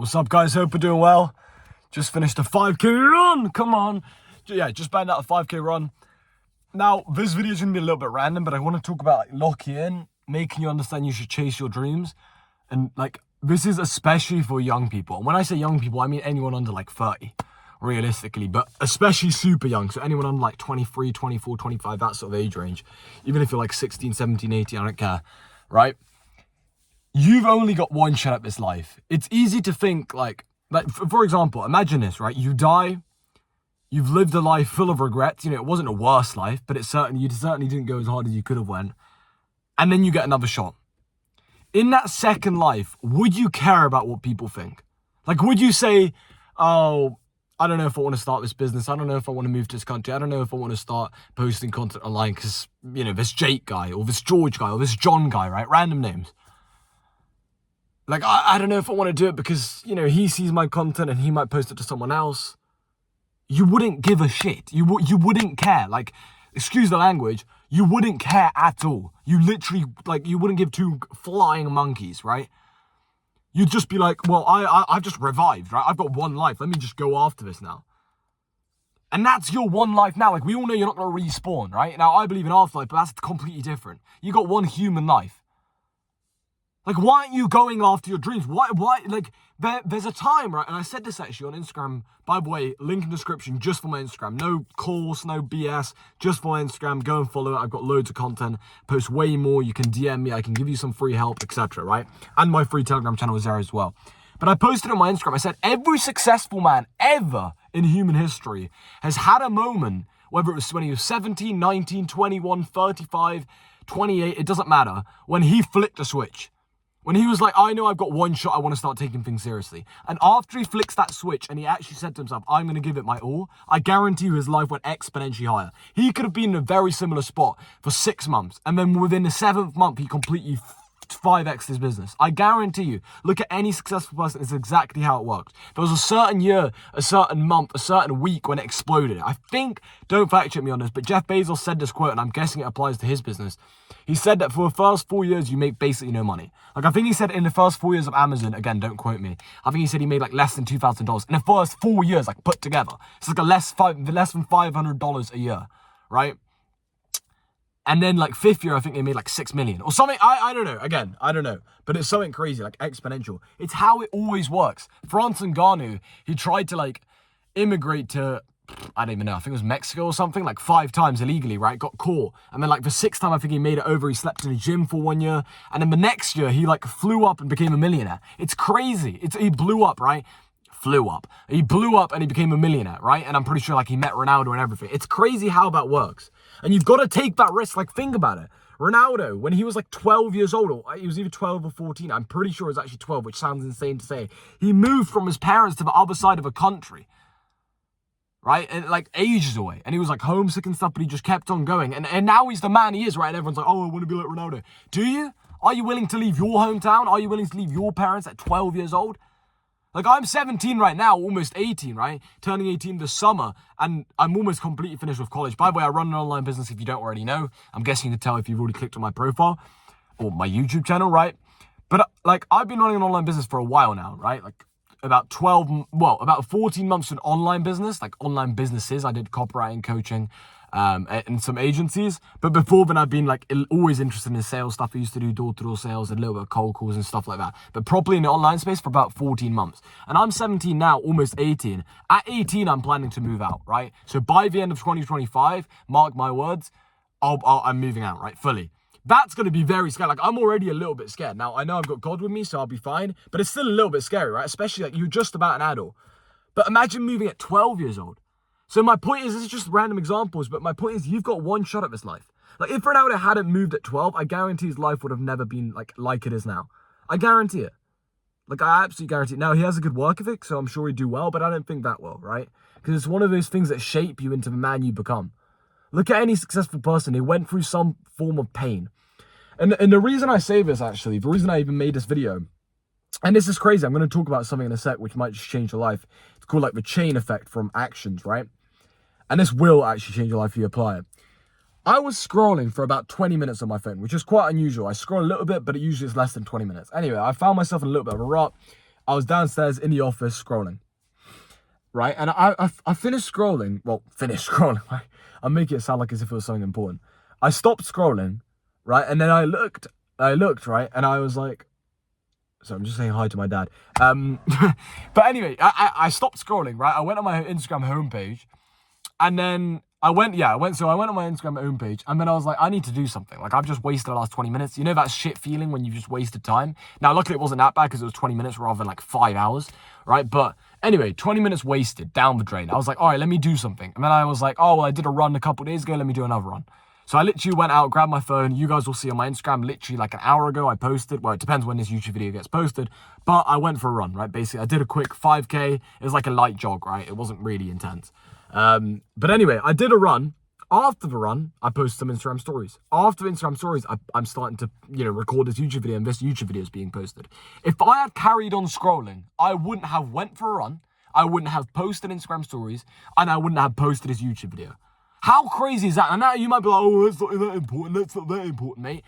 What's up, guys? Hope you're doing well. Just finished a 5K run. Come on. Yeah, just banged out a 5K run. Now, this video is going to be a little bit random, but I want to talk about locking in, making you understand you should chase your dreams. And this is especially for young people. And when I say young people, I mean anyone under 30, realistically, but especially super young. So anyone under 23, 24, 25, that sort of age range. Even if you're 16, 17, 18, I don't care, right? You've only got one shot at this life. It's easy to think for example, imagine this, right? You die, you've lived a life full of regrets. It wasn't a worse life, but you certainly didn't go as hard as you could have went. And then you get another shot. In that second life, would you care about what people think? Would you say, oh, I don't know if I want to start this business. I don't know if I want to move to this country. I don't know if I want to start posting content online because, this Jake guy or this George guy or this John guy, right? Random names. I don't know if I want to do it because, he sees my content and he might post it to someone else. You wouldn't give a shit. You wouldn't care. Excuse the language, you wouldn't care at all. You literally, you wouldn't give two flying monkeys, right? You'd just be like, well, I've just revived, right? I've got one life. Let me just go after this now. And that's your one life now. We all know you're not going to respawn, right? Now, I believe in afterlife, but that's completely different. You got one human life. Why aren't you going after your dreams? Why, there's a time, right? And I said this actually on Instagram, by the way, link in the description just for my Instagram. No course, no BS, just for my Instagram. Go and follow it. I've got loads of content, post way more. You can DM me. I can give you some free help, etc., right? And my free Telegram channel is there as well. But I posted on my Instagram, I said, every successful man ever in human history has had a moment, whether it was when he was 17, 19, 21, 35, 28, it doesn't matter, when he flicked a switch. When he was like, I know I've got one shot, I want to start taking things seriously. And after he flicks that switch and he actually said to himself, I'm going to give it my all, I guarantee you his life went exponentially higher. He could have been in a very similar spot for 6 months. And then within the 7th month, he completely 5x his business. I guarantee you, look at any successful person, it's exactly how it works. There was a certain year, a certain month, a certain week when it exploded. I think, don't fact check me on this, but Jeff Bezos said this quote, and I'm guessing it applies to his business. He said that for the first 4 years, you make basically no money. I think he said in the first 4 years of Amazon, again, don't quote me, I think he said he made less than $2,000 in the first 4 years, put together. It's less than $500 a year, right? And then 5th year, I think they made 6 million or something. I don't know. Again, I don't know. But it's something crazy, exponential. It's how it always works. Franz Ngannou, he tried to immigrate to, I don't even know, I think it was Mexico or something, 5 times illegally, right? Got caught. And then the 6th time, I think he made it over. He slept in a gym for 1 year. And then the next year, he flew up and became a millionaire. It's crazy. He blew up, right? He blew up and he became a millionaire, right? And I'm pretty sure he met Ronaldo and everything. It's crazy how that works. And you've got to take that risk. Think about it. Ronaldo, when he was 12 years old, or he was either 12 or 14, I'm pretty sure it was actually 12, which sounds insane to say. He moved from his parents to the other side of a country, right? And ages away. And he was homesick and stuff, but he just kept on going. And now he's the man he is, right? And everyone's oh, I want to be like Ronaldo. Do you? Are you willing to leave your hometown? Are you willing to leave your parents at 12 years old? I'm 17 right now, almost 18, right? Turning 18 this summer, and I'm almost completely finished with college. By the way, I run an online business if you don't already know. I'm guessing you can tell if you've already clicked on my profile or my YouTube channel, right? But I've been running an online business for a while now, right? About 14 months in online business, online businesses. I did copywriting, coaching, and some agencies. But before then, I've been always interested in sales stuff. I used to do door-to-door sales, a little bit of cold calls and stuff like that. But properly in the online space for about 14 months. And I'm 17 now, almost 18. At 18, I'm planning to move out, right? So by the end of 2025, mark my words, I'm moving out, right? Fully. That's going to be very scary. I'm already a little bit scared. Now, I know I've got God with me, so I'll be fine. But it's still a little bit scary, right? Especially you're just about an adult. But imagine moving at 12 years old. So my point is, this is just random examples, but my point is you've got one shot at this life. If Ronaldo hadn't moved at 12, I guarantee his life would have never been like it is now. I guarantee it. I absolutely guarantee it. Now, he has a good work ethic, so I'm sure he'd do well, but I don't think that well, right? Because it's one of those things that shape you into the man you become. Look at any successful person. They went through some form of pain. And the reason I say this, actually, the reason I even made this video, and this is crazy, I'm going to talk about something in a sec which might just change your life. It's called the chain effect from actions, right? And this will actually change your life if you apply it. I was scrolling for about 20 minutes on my phone, which is quite unusual. I scroll a little bit, but it usually is less than 20 minutes. Anyway, I found myself in a little bit of a rut. I was downstairs in the office scrolling, right? And I finished scrolling. Well, finished scrolling. Right? I'm making it sound like as if it was something important. I stopped scrolling, right? And then I looked, right? And I was like, so I'm just saying hi to my dad. But anyway, I stopped scrolling, right? I went on my Instagram homepage, and then I went on my Instagram homepage, and then I was like, I need to do something. Like, I've just wasted the last 20 minutes. You know that shit feeling when you've just wasted time? Now, luckily it wasn't that bad because it was 20 minutes rather than like 5 hours, right? But anyway, 20 minutes wasted down the drain. I was like, all right, let me do something. And then I was like, oh, well, I did a run a couple days ago. Let me do another run. So I literally went out, grabbed my phone. You guys will see on my Instagram, literally like an hour ago, I posted. Well, it depends when this YouTube video gets posted. But I went for a run, right? Basically, I did a quick 5K. It was like a light jog, right? It wasn't really intense. But anyway, I did a run. After the run, I posted some Instagram stories. After Instagram stories, I'm starting to, record this YouTube video, and this YouTube video is being posted. If I had carried on scrolling, I wouldn't have went for a run. I wouldn't have posted Instagram stories, and I wouldn't have posted this YouTube video. How crazy is that? And now you might be like, oh, that's not that important. That's not that important, mate.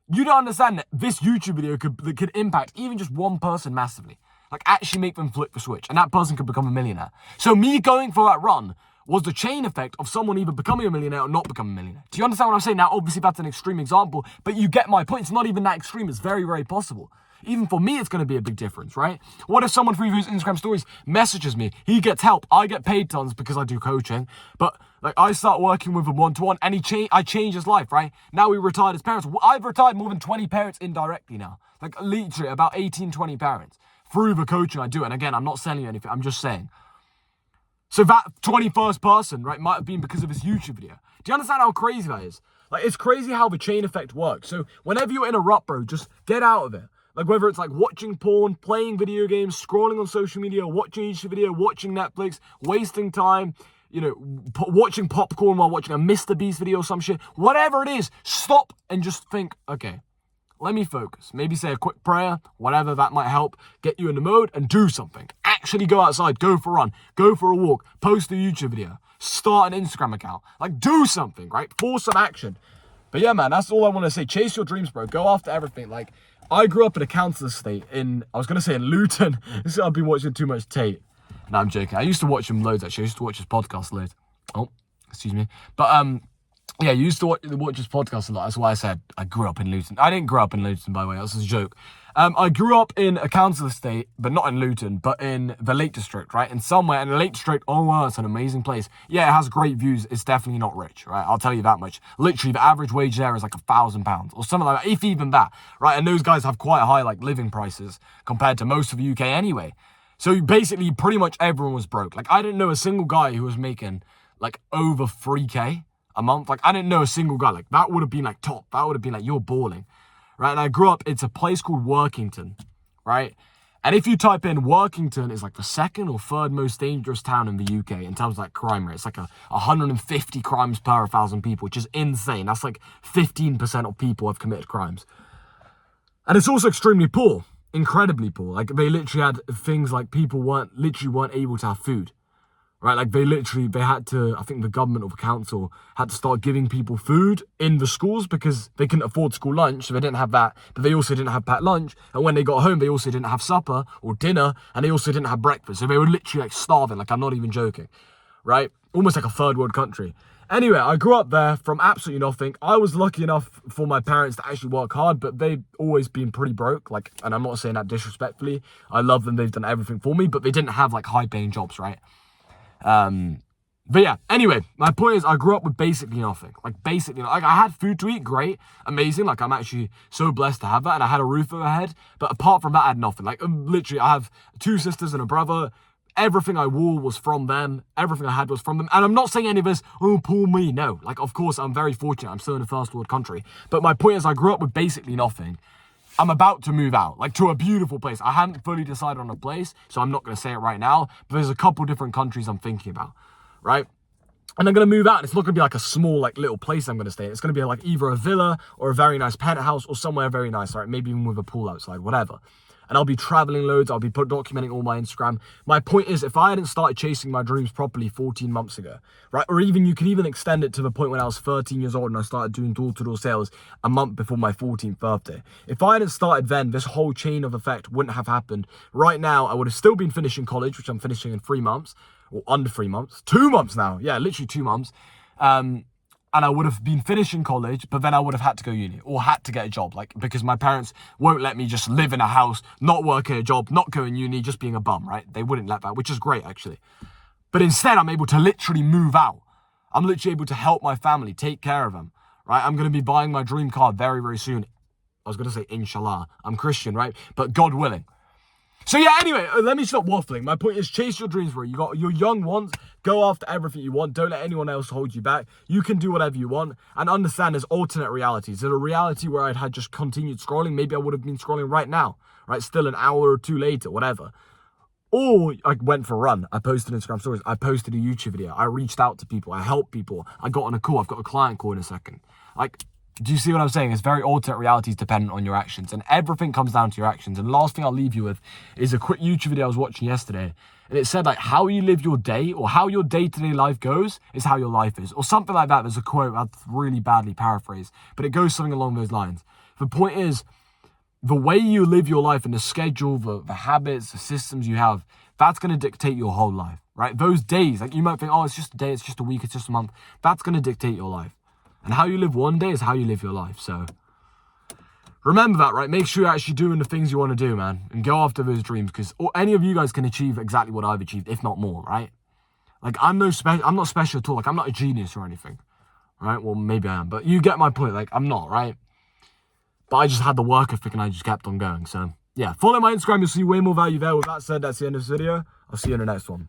You don't understand that this YouTube video could impact even just one person massively. Like, actually make them flip the switch. And that person could become a millionaire. So me going for that run was the chain effect of someone either becoming a millionaire or not becoming a millionaire. Do you understand what I'm saying? Now, obviously, that's an extreme example, but you get my point. It's not even that extreme. It's very, very possible. Even for me, it's going to be a big difference, right? What if someone through his Instagram stories messages me? He gets help. I get paid tons because I do coaching. But like, I start working with him one-to-one, and I change his life, right? Now we retired as parents. I've retired more than 20 parents indirectly now. Like, literally about 18, 20 parents through the coaching I do. And again, I'm not selling you anything. I'm just saying. So that 21st person, right, might have been because of this YouTube video. Do you understand how crazy that is? Like, it's crazy how the chain effect works. So whenever you're in a rut, bro, just get out of it. Like, whether it's like watching porn, playing video games, scrolling on social media, watching YouTube video, watching Netflix, wasting time, watching popcorn while watching a Mr. Beast video or some shit. Whatever it is, stop and just think, okay, let me focus. Maybe say a quick prayer, whatever that might help, get you in the mode and do something. Actually go outside, go for a run, go for a walk, post a YouTube video, start an Instagram account. Like, do something, right? Force some action. But yeah, man, that's all I want to say. Chase your dreams, bro. Go after everything. Like, I grew up in a council estate in Luton. I've been watching too much Tate. No, I'm joking. I used to watch him loads, actually. I used to watch his podcast loads. Oh, excuse me. But, yeah, you used to watch his podcast a lot. That's why I said I grew up in Luton. I didn't grow up in Luton, by the way. That was a joke. I grew up in a council estate, but not in Luton, but in the Lake District, right? And somewhere in the Lake District, oh, wow, it's an amazing place. Yeah, it has great views. It's definitely not rich, right? I'll tell you that much. Literally, the average wage there is like £1,000 or something like that, if even that, right? And those guys have quite high, like, living prices compared to most of the UK anyway. So basically, pretty much everyone was broke. Like, I didn't know a single guy who was making, like, over 3K a month. Like, I didn't know a single guy. Like, that would have been, like, top. That would have been, like, you're balling. Right, and I grew up, it's a place called Workington, right? And if you type in Workington, it's like the second or third most dangerous town in the UK in terms of like crime rate. It's like 150 crimes per 1,000 people, which is insane. That's like 15% of people have committed crimes. And it's also extremely poor, incredibly poor. Like, they literally had things like people weren't able to have food. Right, like they had to, I think the government or the council had to start giving people food in the schools because they couldn't afford school lunch, so they didn't have that, but they also didn't have packed lunch, and when they got home, they also didn't have supper or dinner, and they also didn't have breakfast, so they were literally like starving, like I'm not even joking, right? Almost like a third world country. Anyway, I grew up there from absolutely nothing. I was lucky enough for my parents to actually work hard, but they've always been pretty broke, like, and I'm not saying that disrespectfully, I love them, they've done everything for me, but they didn't have like high paying jobs, right? But yeah, anyway, my point is I grew up with basically nothing. Like, basically, like, I had food to eat, great, amazing. Like, I'm actually so blessed to have that, and I had a roof over my head. But apart from that, I had nothing. Like, literally, I have 2 sisters and a brother. Everything I wore was from them. Everything I had was from them. And I'm not saying any of this, oh, poor me. No, like, of course, I'm very fortunate. I'm still in a first world country. But my point is I grew up with basically nothing. I'm about to move out, like, to a beautiful place. I hadn't fully decided on a place, so I'm not going to say it right now, but there's a couple different countries I'm thinking about, right? And I'm going to move out, and it's not going to be like a small, like, little place I'm going to stay in. It's going to be like either a villa or a very nice penthouse or somewhere very nice, right? Maybe even with a pool outside, whatever. and I'll be traveling loads. I'll be documenting all my Instagram. My point is, if I hadn't started chasing my dreams properly 14 months ago, right? Or even, you could even extend it to the point when I was 13 years old and I started doing door-to-door sales a month before my 14th birthday. If I hadn't started then, this whole chain of effect wouldn't have happened. Right now, I would have still been finishing college, which I'm finishing in 3 months, or under 3 months. 2 months now. Yeah, literally 2 months. And I would have been finishing college, but then I would have had to go uni or had to get a job, like, because my parents won't let me just live in a house, not work at a job, not go in uni, just being a bum, right? They wouldn't let that, which is great, actually. But instead, I'm able to literally move out. I'm literally able to help my family, take care of them, right? I'm going to be buying my dream car very, very soon. I was going to say, inshallah. I'm Christian, right? But God willing. So yeah, anyway, let me stop waffling. My point is, chase your dreams, bro. You got your young ones. Go after everything you want. Don't let anyone else hold you back. You can do whatever you want. And understand there's alternate realities. There's a reality where I'd had just continued scrolling. Maybe I would have been scrolling right now, right? Still an hour or two later, whatever. Or I went for a run. I posted Instagram stories. I posted a YouTube video. I reached out to people. I helped people. I got on a call. I've got a client call in a second. Like, do you see what I'm saying? It's very alternate realities dependent on your actions, and everything comes down to your actions. And the last thing I'll leave you with is a quick YouTube video I was watching yesterday, and it said, like, how you live your day, or how your day-to-day life goes is how your life is, or something like that. There's a quote that's really badly paraphrased, but it goes something along those lines. The point is, the way you live your life and the schedule, the habits, the systems you have, that's going to dictate your whole life, right? Those days, like, you might think, oh, it's just a day, it's just a week, it's just a month. That's going to dictate your life. And how you live one day is how you live your life. So remember that, right? Make sure you're actually doing the things you want to do, man. And go after those dreams, because any of you guys can achieve exactly what I've achieved, if not more, right? Like, I'm not special at all. Like, I'm not a genius or anything, right? Well, maybe I am, but you get my point. Like, I'm not, right? But I just had the work ethic and I just kept on going. So yeah, follow my Instagram. You'll see way more value there. With that said, that's the end of this video. I'll see you in the next one.